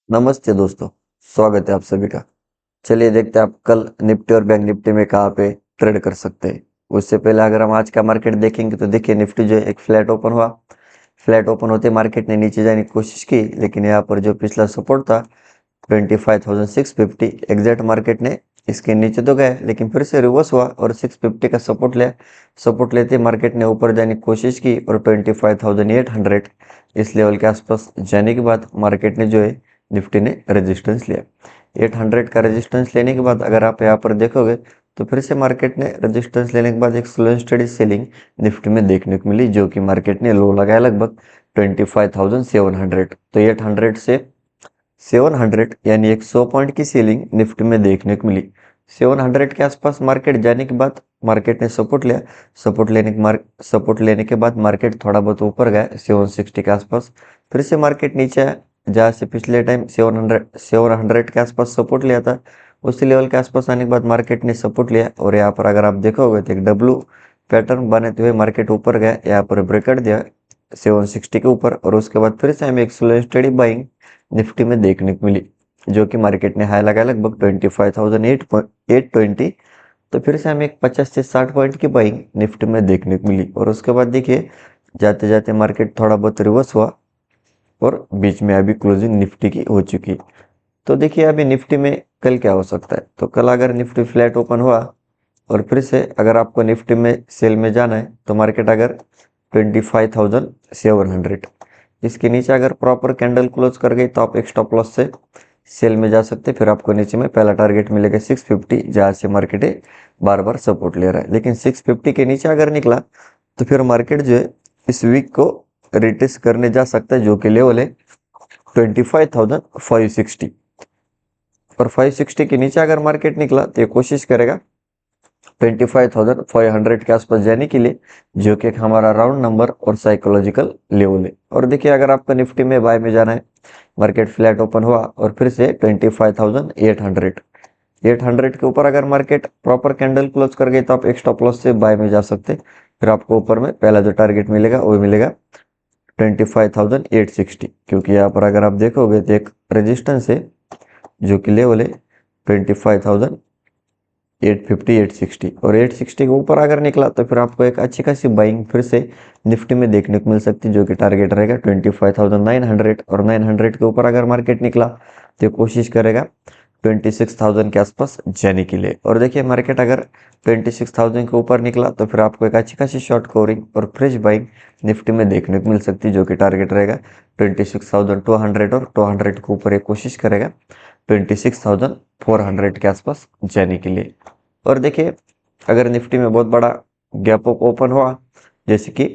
नमस्ते दोस्तों, स्वागत है आप सभी का। चलिए देखते हैं आप कल निफ्टी और बैंक निफ्टी में कहाँ पे ट्रेड कर सकते हैं। उससे पहले अगर हम आज का मार्केट देखेंगे तो देखिए निफ्टी जो है एक फ्लैट ओपन हुआ। फ्लैट ओपन होते मार्केट ने नीचे जाने की कोशिश की, लेकिन यहाँ पर जो पिछला सपोर्ट था 25,650 एग्जैक्ट मार्केट ने इसके नीचे तो गए, लेकिन फिर से रिवर्स हुआ और 650 का सपोर्ट लिया। सपोर्ट लेते मार्केट ने ऊपर जाने की कोशिश की और 25,800 इस लेवल के आसपास जाने के बाद मार्केट ने जो है निफ्टी ने रेजिस्टेंस लिया। 800 का रेजिस्टेंस लेने के बाद अगर आप यहाँ पर देखोगे तो फिर से मार्केट ने रेजिस्टेंस लेने के बाद एक slow and study selling Nifty में देखने को मिली, जो कि मार्केट ने लो लगाया लगभग 25,700। तो 800 से 700 यानी 100 पॉइंट की सेलिंग निफ्टी में देखने को मिली। 700 के आसपास मार्केट जाने के बाद मार्केट ने सपोर्ट लिया। सपोर्ट लेने के बाद मार्केट थोड़ा बहुत ऊपर गया 760 के आसपास। फिर से मार्केट नीचे आया, जहाँ से पिछले टाइम 700 के आसपास सपोर्ट लिया था। उसी लेवल के आसपास आने के बाद मार्केट ने सपोर्ट लिया और यहाँ पर अगर आप देखोगे तो एक डब्लू पैटर्न बनाते हुए मार्केट ऊपर गया, यहाँ पर ब्रेकआउट दिया 760 के ऊपर और उसके बाद फिर से हमें एक स्लो स्टडी बाइंग निफ्टी में देखने को मिली, जो कि मार्केट ने हाई लगाया लगभग 25,820। तो फिर से हमें एक 50 से 60 पॉइंट की बाइंग निफ्टी में देखने को मिली और उसके बाद देखिए जाते जाते मार्केट थोड़ा बहुत रिवर्स हुआ और बीच में अभी क्लोजिंग निफ्टी की हो चुकी। तो देखिए अभी निफ्टी में कल क्या हो सकता है। तो कल अगर निफ्टी फ्लैट ओपन हुआ और फिर से अगर आपको निफ्टी में सेल में जाना है तो मार्केट अगर 25,700 इसके नीचे अगर प्रॉपर कैंडल क्लोज कर गई तो आप एक स्टॉप लॉस से सेल में जा सकते। फिर आपको नीचे में पहला टारगेट मिलेगा 650, जहाँ से मार्केट बार बार सपोर्ट ले रहा है। लेकिन 650 के नीचे अगर निकला तो फिर मार्केट जो है इस वीक को रिटेस्ट करने जा सकता है, जो कि लेवल है 25,560। और 560 के नीचे अगर मार्केट निकला तो ये कोशिश करेगा 25,500 के आसपास जाने के लिए, जो कि एक हमारा राउंड नंबर और साइकोलॉजिकल लेवल है। और देखिए अगर आपको निफ्टी में बाय में जाना है, मार्केट फ्लैट ओपन हुआ और फिर से 25,800 के ऊपर अगर मार्केट प्रॉपर कैंडल क्लोज कर गई तो आप एक स्टॉप लॉस से बाय में जा सकते। फिर आपको ऊपर में पहला जो टारगेट मिलेगा वो मिलेगा 25,860, क्योंकि यहाँ पर अगर आप देखोगे तो एक रेजिस्टेंस है जो कि लेवल है 25,850 860 और 860 के ऊपर अगर निकला तो फिर आपको एक अच्छी खासी बाइंग फिर से निफ्टी में देखने को मिल सकती है, जो कि टारगेट रहेगा 25,900। और 900 के ऊपर अगर मार्केट निकला तो कोशिश करेगा 26,000 के आसपास जाने के लिए। और देखिए मार्केट अगर 26,000 के ऊपर निकला तो फिर आपको एक अच्छी खासी शॉर्ट कवरिंग और फ्रेश बाइंग निफ्टी में देखने को मिल सकती है, जो कि टारगेट रहेगा 26,200 और 200 के ऊपर एक कोशिश करेगा 26,400 के आसपास जाने के लिए। और देखिए अगर निफ्टी में बहुत बड़ा गैप अप ओपन हुआ जैसे कि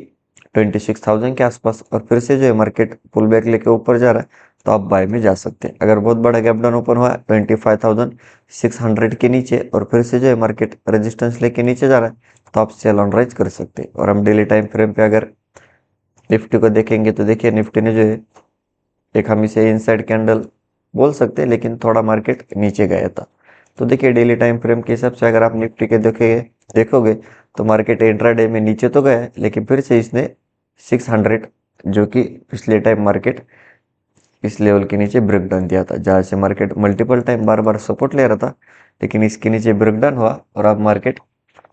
26,000 के आसपास और फिर से जो है मार्केट पुल बैक लेके ऊपर जा रहा है तो आप बाय में जा सकते हैं। अगर बहुत बड़ा गैप डाउन ओपन हुआ 25,600 के नीचे और फिर से जो है मार्केट रेजिस्टेंस लेके नीचे जा रहा है तो आप सेल ऑन राइज कर सकते हैं। और हम डेली टाइम फ्रेम पे अगर निफ्टी को देखेंगे तो देखिए निफ्टी ने जो है एक हम इसे इनसाइड कैंडल बोल सकते हैं, लेकिन थोड़ा मार्केट नीचे गया था। तो देखिए डेली टाइम फ्रेम के हिसाब से अगर आप निफ्टी के देखोगे तो मार्केट इंट्राडे में नीचे तो गया है, लेकिन फिर से इसने 600 जो कि पिछले टाइम मार्केट इस लेवल के नीचे ब्रेकडाउन दिया था, जहाँ से मार्केट मल्टीपल टाइम बार बार सपोर्ट ले रहा था, लेकिन इसके नीचे ब्रेकडाउन हुआ और अब मार्केट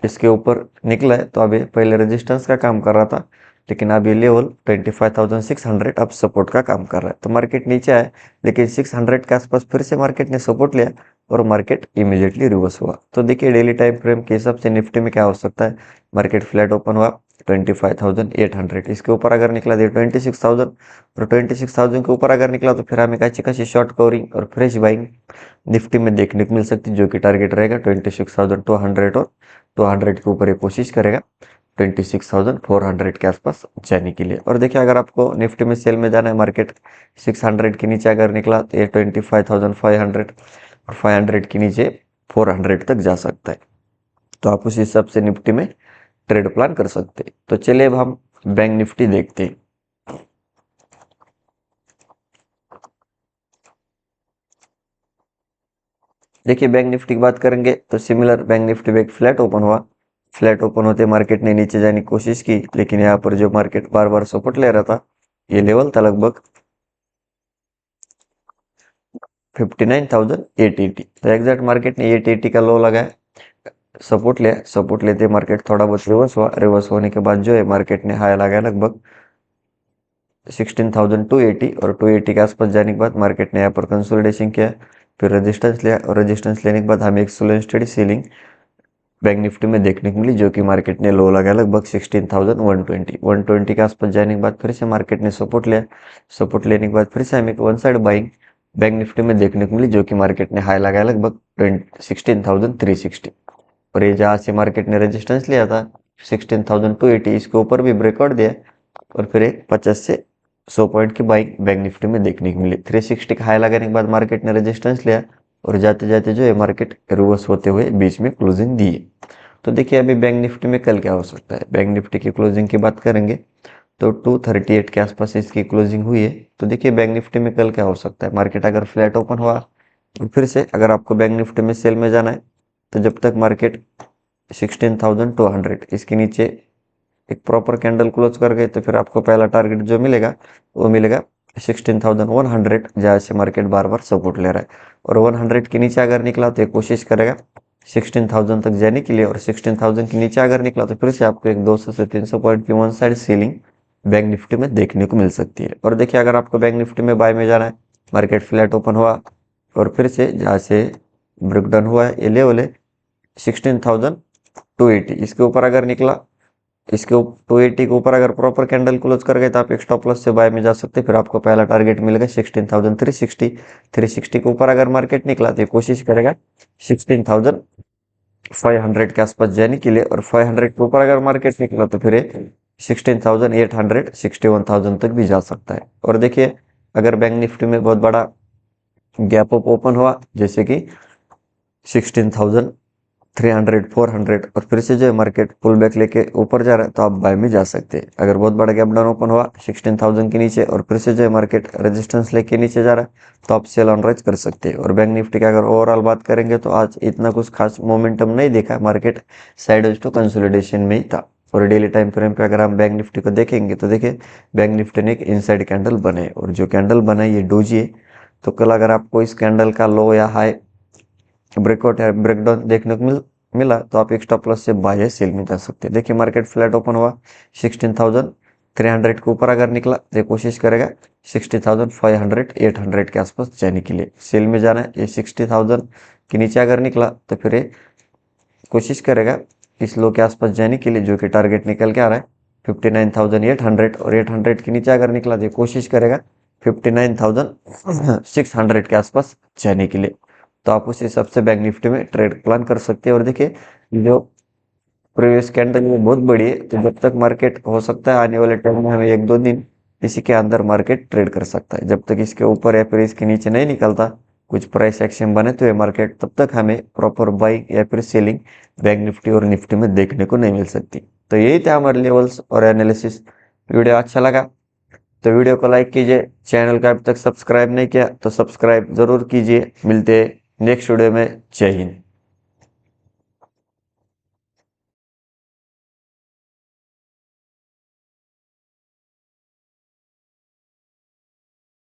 इसके ऊपर निकला है। तो अभी पहले रेजिस्टेंस का काम कर रहा था, लेकिन अब ये लेवल 25,600 अब सपोर्ट का काम कर रहा है। तो मार्केट नीचे आया, लेकिन 600 के आसपास फिर से मार्केट ने सपोर्ट लिया और मार्केट इमीडिएटली रिवर्स हुआ। तो देखिए डेली टाइम फ्रेम के हिसाब से निफ्टी में क्या हो सकता है। मार्केट फ्लैट ओपन हुआ 25,800, इसके ऊपर अगर निकला तो 26,000 और 26,000 के ऊपर अगर निकला तो फिर हमें अच्छी खासी शॉर्ट कवरिंग और फ्रेश बाइंग निफ्टी में देखने को मिल सकती है, जो कि टारगेट रहेगा 26,200 और 200 के ऊपर ये कोशिश करेगा 26,400 के आसपास जाने के लिए। और देखिए अगर आपको निफ्टी में सेल में जाना है, मार्केट 600 के नीचे अगर निकला तो ये 25,500 और 500 के नीचे 400 तक जा सकता है। तो आप उस हिसाब से निफ्टी में ट्रेड प्लान कर सकते हैं। तो चलिए अब हम बैंक निफ्टी देखते हैं। देखिए बैंक निफ्टी की बात करेंगे तो सिमिलर बैंक निफ्टी में एक फ्लैट ओपन हुआ। फ्लैट ओपन होते मार्केट ने नीचे जाने की कोशिश की, लेकिन यहाँ पर जो मार्केट बार बार सपोर्ट ले रहा था ये लेवल था लगभग 59,880। तो एग्जैक्ट मार्केट ने 880 का लो लगाया, सपोर्ट लिया, सपोर्ट लेते मार्केट थोड़ा बहुत रिवर्स हुआ, रिवर्स होने के बाद जो है मार्केट ने हाई लगाया लगभग 16,280 और 280 के आसपास जाने के बाद मार्केट ने यहाँ पर कंसोलिडेशन किया, फिर रेजिस्टेंस लिया और रेजिस्टेंस लेने के बाद हमें एक slow study ceiling bank Nifty में देखने को मिली, जो कि मार्केट ने लो लगाया लगभग 16,120 के आसपास जाने के बाद फिर से मार्केट ने सपोर्ट लिया, सपोर्ट लेने के बाद फिर से हमें एक one side buying bank Nifty में देखने को मिली, जो कि मार्केट ने हाई लगाया लगभग 16,360 और ये जहाँ से मार्केट ने रेजिस्टेंस लिया था 16,280, इसके ऊपर भी ब्रेकआउट दिया और फिर एक 50 से 100 पॉइंट की बाइंग बैंक निफ्टी में देखने को मिली। 360 का हाई लगाने के बाद मार्केट ने रेजिस्टेंस लिया और जाते जाते जो है मार्केट रिवर्स होते हुए बीच में क्लोजिंग दी है। तो देखिए अभी बैंक निफ्टी में कल क्या हो सकता है। बैंक निफ्टी की क्लोजिंग की बात करेंगे तो 238 के आसपास इसकी क्लोजिंग हुई है। तो देखिए बैंक निफ्टी में कल क्या हो सकता है, मार्केट अगर फ्लैट ओपन हुआ फिर से अगर आपको बैंक निफ्टी में सेल में जाना है तो जब तक मार्केट 16,200 इसके नीचे एक प्रॉपर कैंडल क्लोज कर गए तो फिर आपको पहला टारगेट जो मिलेगा वो मिलेगा 16,100, जहाँ से मार्केट बार बार सपोर्ट ले रहा है और 100 के नीचे अगर निकला तो कोशिश करेगा 16,000 तक जाने के लिए और 16,000 के नीचे अगर निकला तो फिर से आपको एक 200 से 300 पॉइंट की one side ceiling bank Nifty में देखने को मिल सकती है। और देखिए अगर आपको बैंक निफ्टी में बाय में जाना है, मार्केट फ्लैट ओपन हुआ और फिर से जहाँ से ब्रेकडाउन हुआ है ये लेवल है 16,280, इसके ऊपर अगर निकला, इसके 280 के ऊपर अगर प्रॉपर कैंडल क्लोज कर गए तो आप एक स्टॉप लॉस से बाय में जा सकते हैं। फिर आपको पहला टारगेट मिलेगा 16,360, 360 के ऊपर अगर मार्केट निकला तो कोशिश करेगा 16,500 के आसपास जाने के लिए और 500 के ऊपर अगर मार्केट निकला तो फिर 16,800, 61,000 तक भी जा सकता है। और देखिए अगर बैंक निफ्टी में बहुत बड़ा गैप अप ओपन हुआ जैसे कि 16,300, 400 और फिर से जो है मार्केट पुल बैक लेके ऊपर जा रहा है तो आप बाय में जा सकते हैं। अगर बहुत बड़ा गैप डाउन ओपन हुआ 16,000 के नीचे और फिर से जो है मार्केट रेजिस्टेंस लेके नीचे जा रहा है तो आप सेल ऑन राइज कर सकते हैं। और बैंक निफ्टी की अगर ओवरऑल बात करेंगे तो आज इतना कुछ खास मोमेंटम नहीं देखा, मार्केट साइडवेज टू कंसोलिडेशन में ही था। और डेली टाइम फ्रेम पे अगर हम बैंक निफ्टी को देखेंगे तो देखिए बैंक निफ्टी ने एक इनसाइड कैंडल बनाए और जो कैंडल बनाई ये डोजी है। तो कल अगर आपको इस कैंडल का लो या हाई ब्रेकआउट या ब्रेकडाउन देखने को मिला तो आप एक स्टॉप लॉस से बाय या सेल में जा सकते हैं। देखिए मार्केट फ्लैट ओपन हुआ 16,300 के ऊपर अगर निकला तो कोशिश करेगा 60,500, 800 के आसपास जाने के लिए सेल में जाना है। ये 60,000 के नीचे अगर निकला तो फिर कोशिश करेगा इस लो के आसपास जाने के लिए, जो कि टारगेट निकल के आ रहा है 59,800 और 800 के नीचे अगर निकला तो कोशिश करेगा 59,600 के आसपास जाने के लिए। तो आप उस हिसाब से बैंक निफ्टी में ट्रेड प्लान कर सकते हैं। और देखिए जो प्रीवियस कैंडल में बहुत बड़ी है तो जब तक मार्केट हो सकता है आने वाले टाइम में हमें 1-2 दिन इसी के अंदर मार्केट ट्रेड कर सकता है। जब तक इसके ऊपर या फिर इसके नीचे नहीं निकलता कुछ प्राइस एक्शन बने तो ये मार्केट तब तक हमें प्रॉपर बाइंग या फिर सेलिंग बैंक निफ्टी और निफ्टी में देखने को नहीं मिल सकती। तो यही था हमारे लेवल्स और एनालिसिस। वीडियो अच्छा लगा तो वीडियो को लाइक कीजिए, चैनल का अभी तक सब्सक्राइब नहीं किया तो सब्सक्राइब जरूर कीजिए। मिलते हैं नेक्स्ट वीडियो में। जय हिंद।